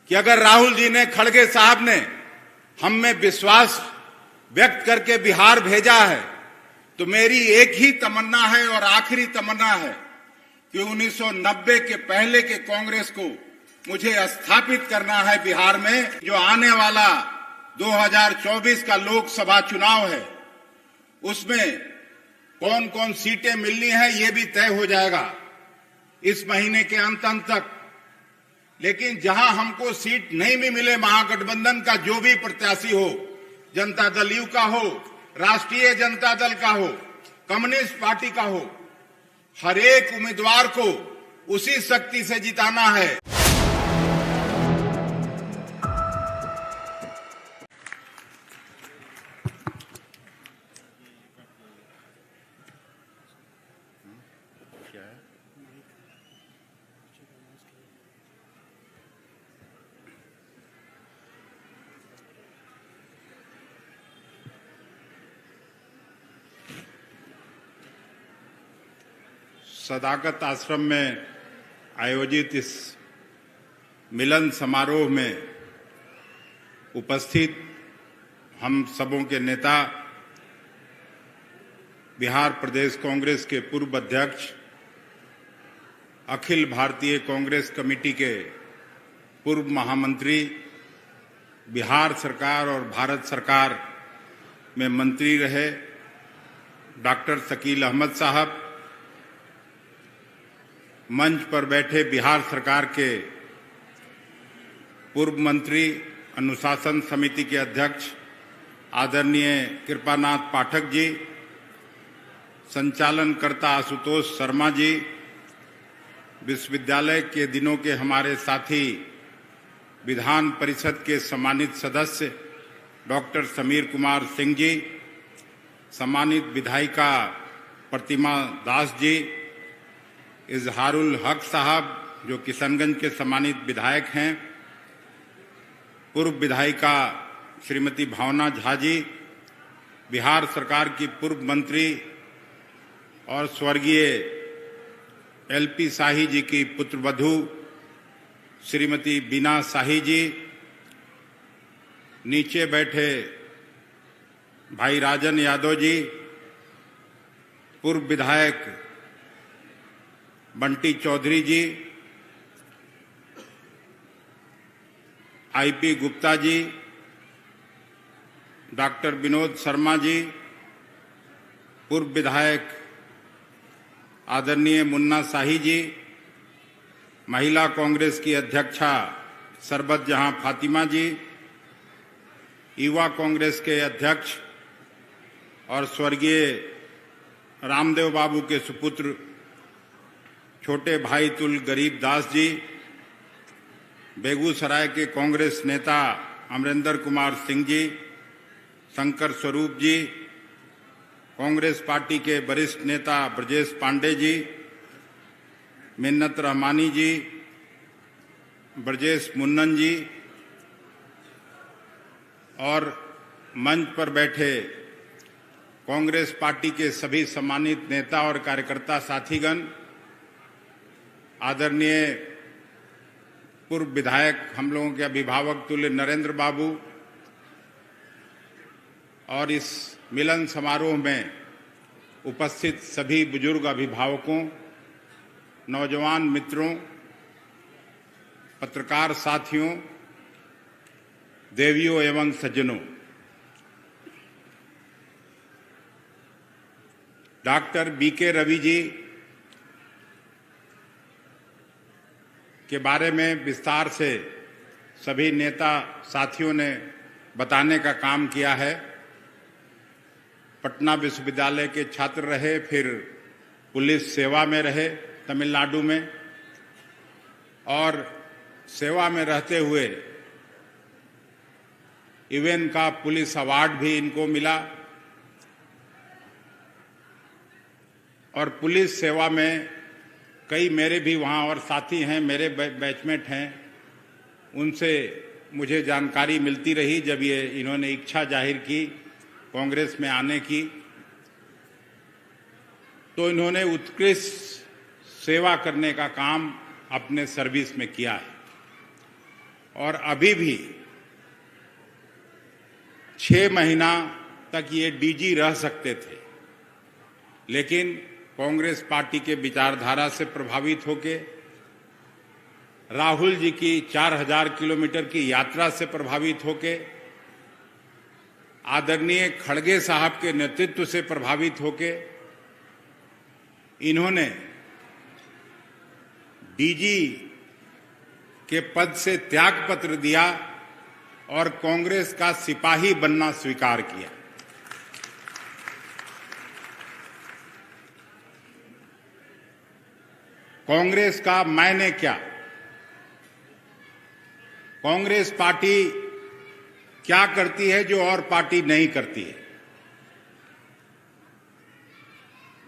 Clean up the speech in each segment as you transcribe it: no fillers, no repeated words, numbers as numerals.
कि अगर राहुल जी ने, खड़गे साहब ने हम में विश्वास व्यक्त करके बिहार भेजा है तो मेरी एक ही तमन्ना है और आखिरी तमन्ना है कि 1990 के पहले के कांग्रेस को मुझे स्थापित करना है बिहार में। जो आने वाला 2024 का लोकसभा चुनाव है उसमें कौन कौन सीटें मिलनी है ये भी तय हो जाएगा इस महीने के अंत तक। लेकिन जहां हमको सीट नहीं भी मिले, महागठबंधन का जो भी प्रत्याशी हो, जनता दल यू का हो, राष्ट्रीय जनता दल का हो, कम्युनिस्ट पार्टी का हो, हर एक उम्मीदवार को उसी शक्ति से जिताना है। सदाकत आश्रम में आयोजित इस मिलन समारोह में उपस्थित हम सबों के नेता, बिहार प्रदेश कांग्रेस के पूर्व अध्यक्ष, अखिल भारतीय कांग्रेस कमेटी के पूर्व महामंत्री, बिहार सरकार और भारत सरकार में मंत्री रहे डॉक्टर शकील अहमद साहब, मंच पर बैठे बिहार सरकार के पूर्व मंत्री, अनुशासन समिति के अध्यक्ष आदरणीय कृपानाथ पाठक जी, संचालनकर्ता आशुतोष शर्मा जी, विश्वविद्यालय के दिनों के हमारे साथी, विधान परिषद के सम्मानित सदस्य डॉक्टर समीर कुमार सिंह जी, सम्मानित विधायिका प्रतिमा दास जी, इजहारुल हक साहब जो किशनगंज के सम्मानित विधायक हैं, पूर्व विधायिका श्रीमती भावना झा जी, बिहार सरकार की पूर्व मंत्री और स्वर्गीय एलपी शाही जी की पुत्रवधू श्रीमती बीना शाही जी, नीचे बैठे भाई राजन यादव जी, पूर्व विधायक बंटी चौधरी जी, आईपी गुप्ता जी, डॉक्टर विनोद शर्मा जी, पूर्व विधायक आदरणीय मुन्ना शाही जी, महिला कांग्रेस की अध्यक्षा सरबत जहां फातिमा जी, युवा कांग्रेस के अध्यक्ष और स्वर्गीय रामदेव बाबू के सुपुत्र छोटे भाई तुल गरीब दास जी, बेगूसराय के कांग्रेस नेता अमरिंदर कुमार सिंह जी, शंकर स्वरूप जी, कांग्रेस पार्टी के वरिष्ठ नेता ब्रजेश पांडे जी, मिन्नत रहमानी जी, ब्रजेश मुन्नन जी और मंच पर बैठे कांग्रेस पार्टी के सभी सम्मानित नेता और कार्यकर्ता साथीगण, आदरणीय पूर्व विधायक हम लोगों के अभिभावक तुल्य नरेंद्र बाबू और इस मिलन समारोह में उपस्थित सभी बुजुर्ग अभिभावकों, नौजवान मित्रों, पत्रकार साथियों, देवियों एवं सज्जनों, डॉक्टर बीके रवि जी के बारे में विस्तार से सभी नेता साथियों ने बताने का काम किया है। पटना विश्वविद्यालय के छात्र रहे, फिर पुलिस सेवा में रहे तमिलनाडु में, और सेवा में रहते हुए यूएन का पुलिस अवार्ड भी इनको मिला, और पुलिस सेवा में कई मेरे भी वहाँ और साथी हैं, मेरे बैचमेट हैं, उनसे मुझे जानकारी मिलती रही जब ये इन्होंने इच्छा जाहिर की कांग्रेस में आने की, तो इन्होंने उत्कृष्ट सेवा करने का काम अपने सर्विस में किया है। और अभी भी 6 महीना तक ये डीजी रह सकते थे, लेकिन कांग्रेस पार्टी के विचारधारा से प्रभावित होके, राहुल जी की 4000 किलोमीटर की यात्रा से प्रभावित होके, आदरणीय खड़गे साहब के नेतृत्व से प्रभावित होके इन्होंने डीजी के पद से त्याग पत्र दिया और कांग्रेस का सिपाही बनना स्वीकार किया। कांग्रेस का मायने क्या? कांग्रेस पार्टी क्या करती है जो और पार्टी नहीं करती है?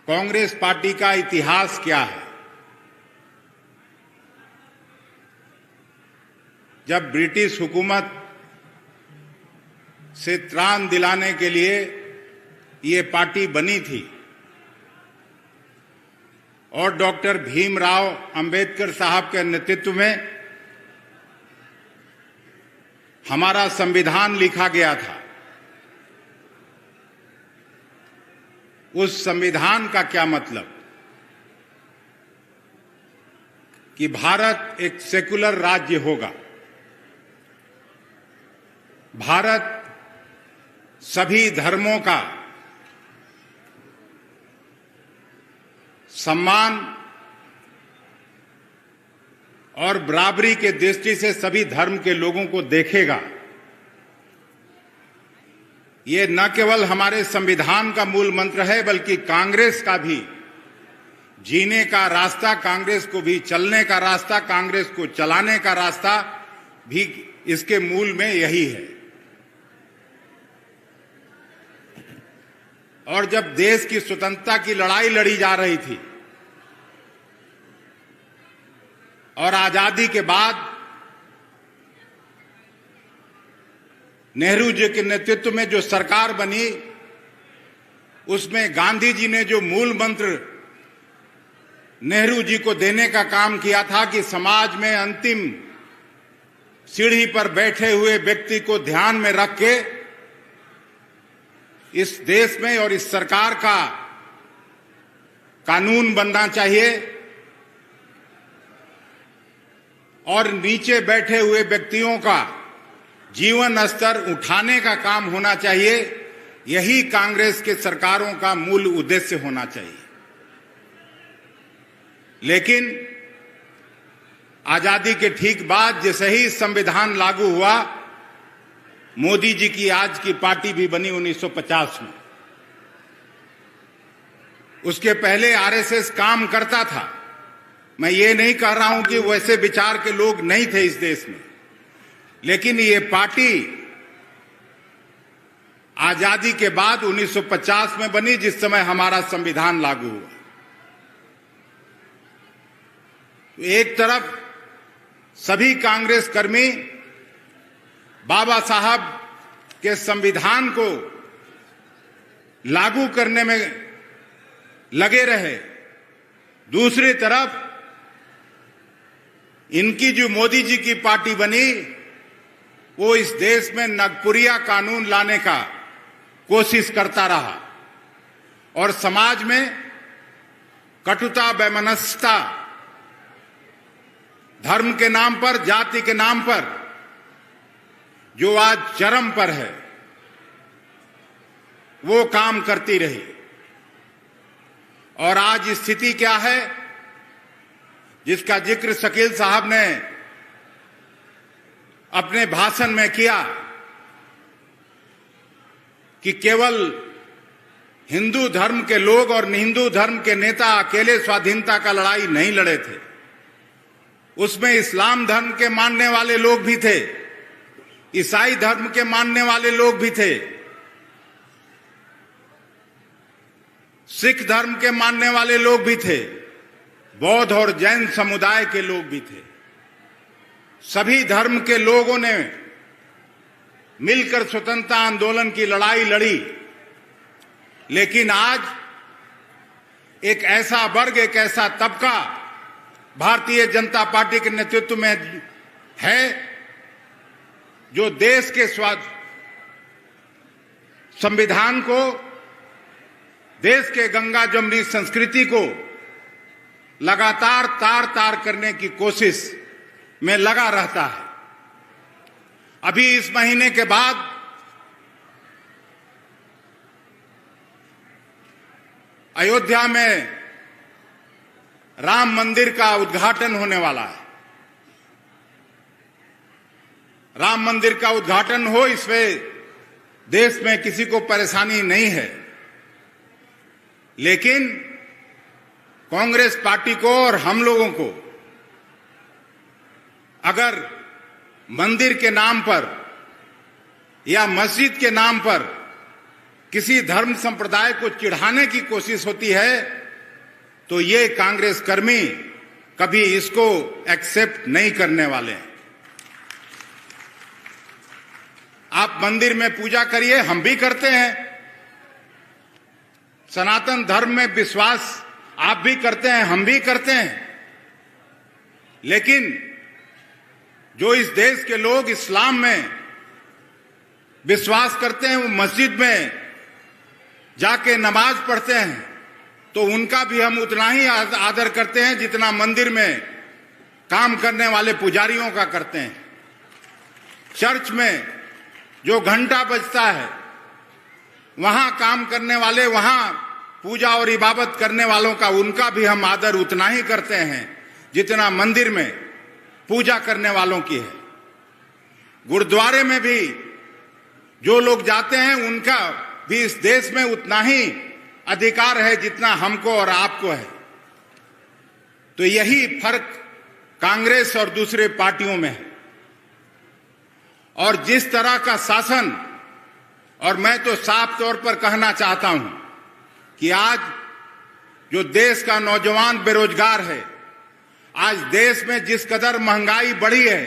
कांग्रेस पार्टी का इतिहास क्या है? जब ब्रिटिश हुकूमत से त्राण दिलाने के लिए ये पार्टी बनी थी और डॉक्टर भीमराव अंबेडकर साहब के नेतृत्व में हमारा संविधान लिखा गया था, उस संविधान का क्या मतलब कि भारत एक सेकुलर राज्य होगा, भारत सभी धर्मों का सम्मान और बराबरी के दृष्टि से सभी धर्म के लोगों को देखेगा। ये न केवल हमारे संविधान का मूल मंत्र है, बल्कि कांग्रेस का भी जीने का रास्ता, कांग्रेस को भी चलने का रास्ता, कांग्रेस को चलाने का रास्ता भी इसके मूल में यही है। और जब देश की स्वतंत्रता की लड़ाई लड़ी जा रही थी और आजादी के बाद नेहरू जी के नेतृत्व में जो सरकार बनी, उसमें गांधी जी ने जो मूल मंत्र नेहरू जी को देने का काम किया था कि समाज में अंतिम सीढ़ी पर बैठे हुए व्यक्ति को ध्यान में रख के इस देश में और इस सरकार का कानून बनना चाहिए और नीचे बैठे हुए व्यक्तियों का जीवन स्तर उठाने का काम होना चाहिए। यही कांग्रेस के सरकारों का मूल उद्देश्य होना चाहिए। लेकिन आजादी के ठीक बाद जैसे ही संविधान लागू हुआ, मोदी जी की आज की पार्टी भी बनी 1950 में। उसके पहले आरएसएस काम करता था। मैं ये नहीं कह रहा हूं कि वैसे विचार के लोग नहीं थे इस देश में, लेकिन ये पार्टी आजादी के बाद 1950 में बनी, जिस समय हमारा संविधान लागू हुआ। एक तरफ सभी कांग्रेस कर्मी बाबा साहब के संविधान को लागू करने में लगे रहे, दूसरी तरफ इनकी जो मोदी जी की पार्टी बनी, वो इस देश में नागपुरिया कानून लाने का कोशिश करता रहा और समाज में कटुता, वैमनस्यता, धर्म के नाम पर, जाति के नाम पर, जो आज चरम पर है, वो काम करती रही। और आज स्थिति क्या है, जिसका जिक्र शकील साहब ने अपने भाषण में किया कि केवल हिंदू धर्म के लोग और हिंदू धर्म के नेता अकेले स्वाधीनता का लड़ाई नहीं लड़े थे, उसमें इस्लाम धर्म के मानने वाले लोग भी थे, ईसाई धर्म के मानने वाले लोग भी थे, सिख धर्म के मानने वाले लोग भी थे, बौद्ध और जैन समुदाय के लोग भी थे। सभी धर्म के लोगों ने मिलकर स्वतंत्रता आंदोलन की लड़ाई लड़ी। लेकिन आज एक ऐसा वर्ग, एक ऐसा तबका भारतीय जनता पार्टी के नेतृत्व में है जो देश के संविधान को, देश के गंगा जमुनी संस्कृति को लगातार तार करने की कोशिश में लगा रहता है। अभी इस महीने के बाद अयोध्या में राम मंदिर का उद्घाटन होने वाला है। राम मंदिर का उद्घाटन हो, इसमें देश में किसी को परेशानी नहीं है, लेकिन कांग्रेस पार्टी को और हम लोगों को अगर मंदिर के नाम पर या मस्जिद के नाम पर किसी धर्म संप्रदाय को चिढ़ाने की कोशिश होती है, तो ये कांग्रेस कर्मी कभी इसको एक्सेप्ट नहीं करने वाले हैं। आप मंदिर में पूजा करिए, हम भी करते हैं। सनातन धर्म में विश्वास आप भी करते हैं, हम भी करते हैं। लेकिन जो इस देश के लोग इस्लाम में विश्वास करते हैं, वो मस्जिद में जाके नमाज पढ़ते हैं, तो उनका भी हम उतना ही आदर करते हैं जितना मंदिर में काम करने वाले पुजारियों का करते हैं। चर्च में जो घंटा बजता है, वहां काम करने वाले, वहां पूजा और इबादत करने वालों का, उनका भी हम आदर उतना ही करते हैं जितना मंदिर में पूजा करने वालों की है। गुरुद्वारे में भी जो लोग जाते हैं, उनका भी इस देश में उतना ही अधिकार है जितना हमको और आपको है। तो यही फर्क कांग्रेस और दूसरे पार्टियों में है। और जिस तरह का शासन, और मैं तो साफ तौर पर कहना चाहता हूं कि आज जो देश का नौजवान बेरोजगार है, आज देश में जिस कदर महंगाई बढ़ी है,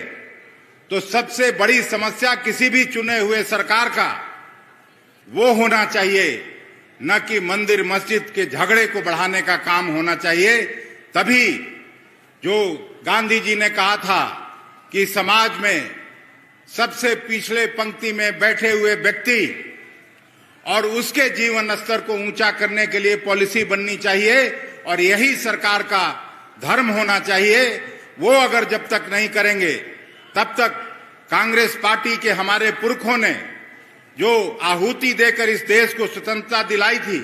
तो सबसे बड़ी समस्या किसी भी चुने हुए सरकार का वो होना चाहिए, न कि मंदिर मस्जिद के झगड़े को बढ़ाने का काम होना चाहिए। तभी जो गांधी जी ने कहा था कि समाज में सबसे पिछले पंक्ति में बैठे हुए व्यक्ति और उसके जीवन स्तर को ऊंचा करने के लिए पॉलिसी बननी चाहिए, और यही सरकार का धर्म होना चाहिए। वो अगर जब तक नहीं करेंगे, तब तक कांग्रेस पार्टी के हमारे पुरखों ने जो आहुति देकर इस देश को स्वतंत्रता दिलाई थी,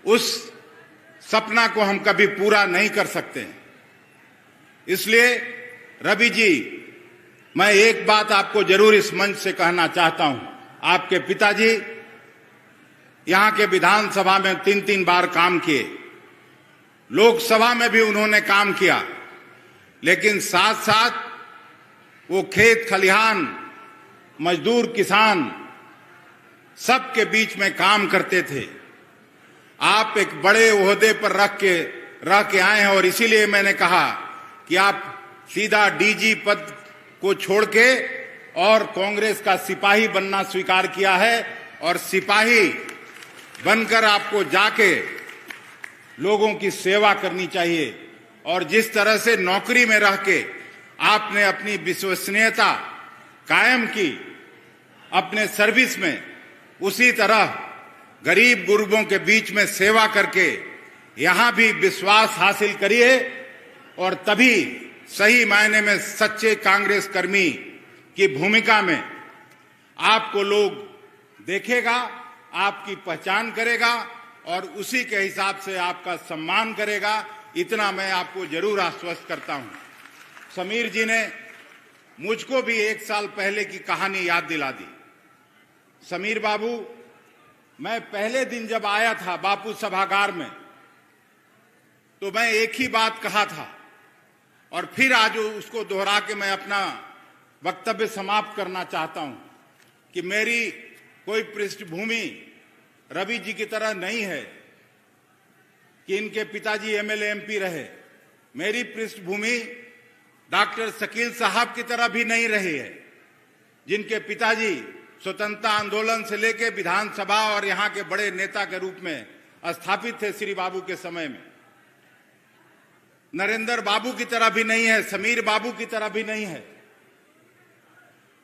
उस सपना को हम कभी पूरा नहीं कर सकते। इसलिए रवि जी, मैं एक बात आपको जरूर इस मंच से कहना चाहता हूं। आपके पिताजी यहां के विधानसभा में 3-3 बार काम किए, लोकसभा में भी उन्होंने काम किया, लेकिन साथ साथ वो खेत खलिहान, मजदूर, किसान, सबके बीच में काम करते थे। आप एक बड़े ओहदे पर रह के आए हैं, और इसीलिए मैंने कहा कि आप सीधा डीजी पद को छोड़ के और कांग्रेस का सिपाही बनना स्वीकार किया है, और सिपाही बनकर आपको जाके लोगों की सेवा करनी चाहिए। और जिस तरह से नौकरी में रह के आपने अपनी विश्वसनीयता कायम की अपने सर्विस में, उसी तरह गरीब गुरबों के बीच में सेवा करके यहां भी विश्वास हासिल करिए, और तभी सही मायने में सच्चे कांग्रेस कर्मी की भूमिका में आपको लोग देखेगा, आपकी पहचान करेगा, और उसी के हिसाब से आपका सम्मान करेगा। इतना मैं आपको जरूर आश्वस्त करता हूं। समीर जी ने मुझको भी 1 साल पहले की कहानी याद दिला दी। समीर बाबू, मैं पहले दिन जब आया था बापू सभागार में, तो मैं एक ही बात कहा था, और फिर आज उसको दोहरा के मैं अपना वक्तव्य समाप्त करना चाहता हूं कि मेरी कोई पृष्ठभूमि रवि जी की तरह नहीं है कि इनके पिताजी एमएलए एमपी रहे। मेरी पृष्ठभूमि डॉक्टर शकील साहब की तरह भी नहीं रही है, जिनके पिताजी स्वतंत्रता आंदोलन से लेकर विधानसभा और यहां के बड़े नेता के रूप में स्थापित थे श्री बाबू के समय में। नरेंद्र बाबू की तरह भी नहीं है, समीर बाबू की तरह भी नहीं है।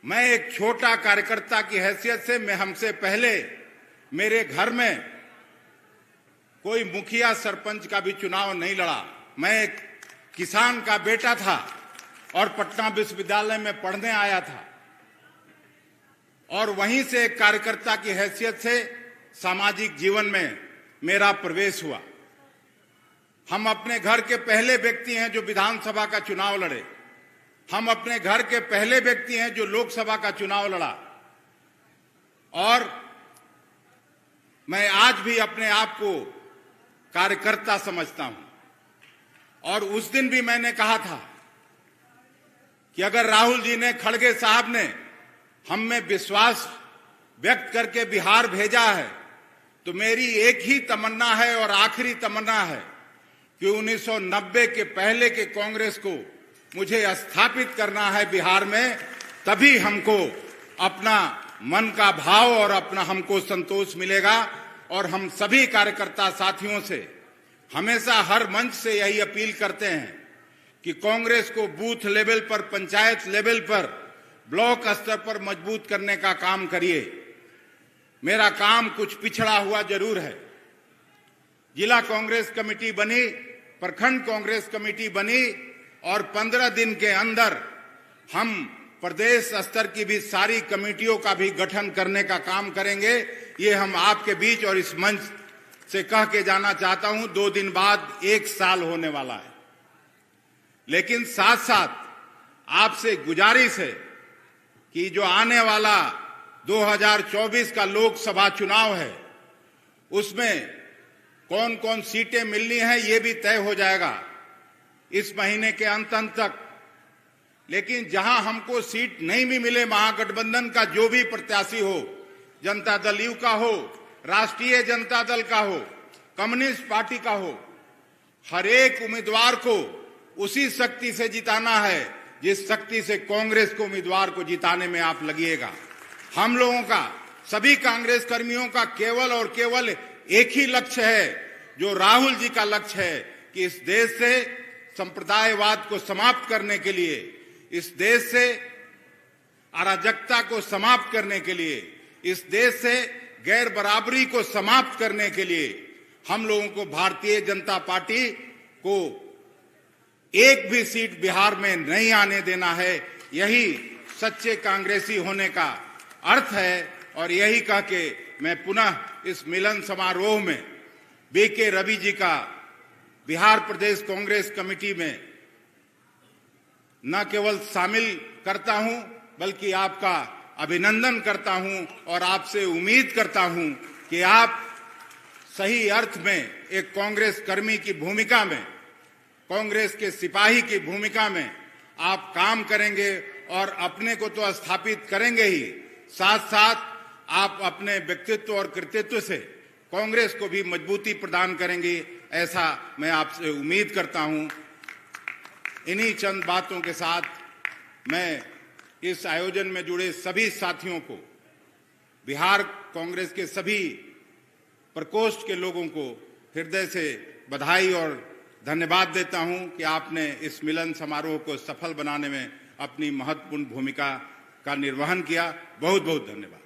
मैं एक छोटा कार्यकर्ता की हैसियत से मैं हमसे पहले मेरे घर में कोई मुखिया सरपंच का भी चुनाव नहीं लड़ा। मैं एक किसान का बेटा था और पटना विश्वविद्यालय में पढ़ने आया था और वहीं से एक कार्यकर्ता की हैसियत से सामाजिक जीवन में मेरा प्रवेश हुआ। हम अपने घर के पहले व्यक्ति हैं जो विधानसभा का चुनाव लड़े। हम अपने घर के पहले व्यक्ति हैं जो लोकसभा का चुनाव लड़ा। और मैं आज भी अपने आप को कार्यकर्ता समझता हूं। और उस दिन भी मैंने कहा था कि अगर राहुल जी ने, खड़गे साहब ने हम में विश्वास व्यक्त करके बिहार भेजा है तो मेरी एक ही तमन्ना है और आखिरी तमन्ना है कि 1990 के पहले के कांग्रेस को मुझे स्थापित करना है बिहार में। तभी हमको अपना मन का भाव और अपना हमको संतोष मिलेगा। और हम सभी कार्यकर्ता साथियों से हमेशा हर मंच से यही अपील करते हैं कि कांग्रेस को बूथ लेवल पर, पंचायत लेवल पर, ब्लॉक स्तर पर मजबूत करने का काम करिए। मेरा काम कुछ पिछड़ा हुआ जरूर है। जिला कांग्रेस कमेटी बनी, प्रखंड कांग्रेस कमेटी बनी और 15 दिन के अंदर हम प्रदेश स्तर की भी सारी कमेटियों का भी गठन करने का काम करेंगे। ये हम आपके बीच और इस मंच से कह के जाना चाहता हूं। 2 दिन बाद 1 साल होने वाला है। लेकिन साथ साथ आपसे गुजारिश है कि जो आने वाला 2024 का लोकसभा चुनाव है उसमें कौन कौन सीटें मिलनी है ये भी तय हो जाएगा इस महीने के अंत तक। लेकिन जहां हमको सीट नहीं भी मिले, महागठबंधन का जो भी प्रत्याशी हो, जनता दल यू का हो, राष्ट्रीय जनता दल का हो, कम्युनिस्ट पार्टी का हो, हर एक उम्मीदवार को उसी शक्ति से जिताना है जिस शक्ति से कांग्रेस को उम्मीदवार को जिताने में आप लगिएगा। हम लोगों का, सभी कांग्रेस कर्मियों का केवल और केवल एक ही लक्ष्य है जो राहुल जी का लक्ष्य है कि इस देश से संप्रदायवाद को समाप्त करने के लिए, इस देश से अराजकता को समाप्त करने के लिए, इस देश से गैर बराबरी को समाप्त करने के लिए हम लोगों को भारतीय जनता पार्टी को एक भी सीट बिहार में नहीं आने देना है। यही सच्चे कांग्रेसी होने का अर्थ है। और यही कह के मैं पुनः इस मिलन समारोह में बीके रवि जी का बिहार प्रदेश कांग्रेस कमेटी में न केवल शामिल करता हूं बल्कि आपका अभिनंदन करता हूं और आपसे उम्मीद करता हूं कि आप सही अर्थ में एक कांग्रेस कर्मी की भूमिका में, कांग्रेस के सिपाही की भूमिका में आप काम करेंगे और अपने को तो स्थापित करेंगे ही, साथ साथ आप अपने व्यक्तित्व और कृतित्व से कांग्रेस को भी मजबूती प्रदान करेंगे, ऐसा मैं आपसे उम्मीद करता हूं। इन्हीं चंद बातों के साथ मैं इस आयोजन में जुड़े सभी साथियों को, बिहार कांग्रेस के सभी प्रकोष्ठ के लोगों को हृदय से बधाई और धन्यवाद देता हूं कि आपने इस मिलन समारोह को सफल बनाने में अपनी महत्वपूर्ण भूमिका का निर्वहन किया। बहुत बहुत धन्यवाद।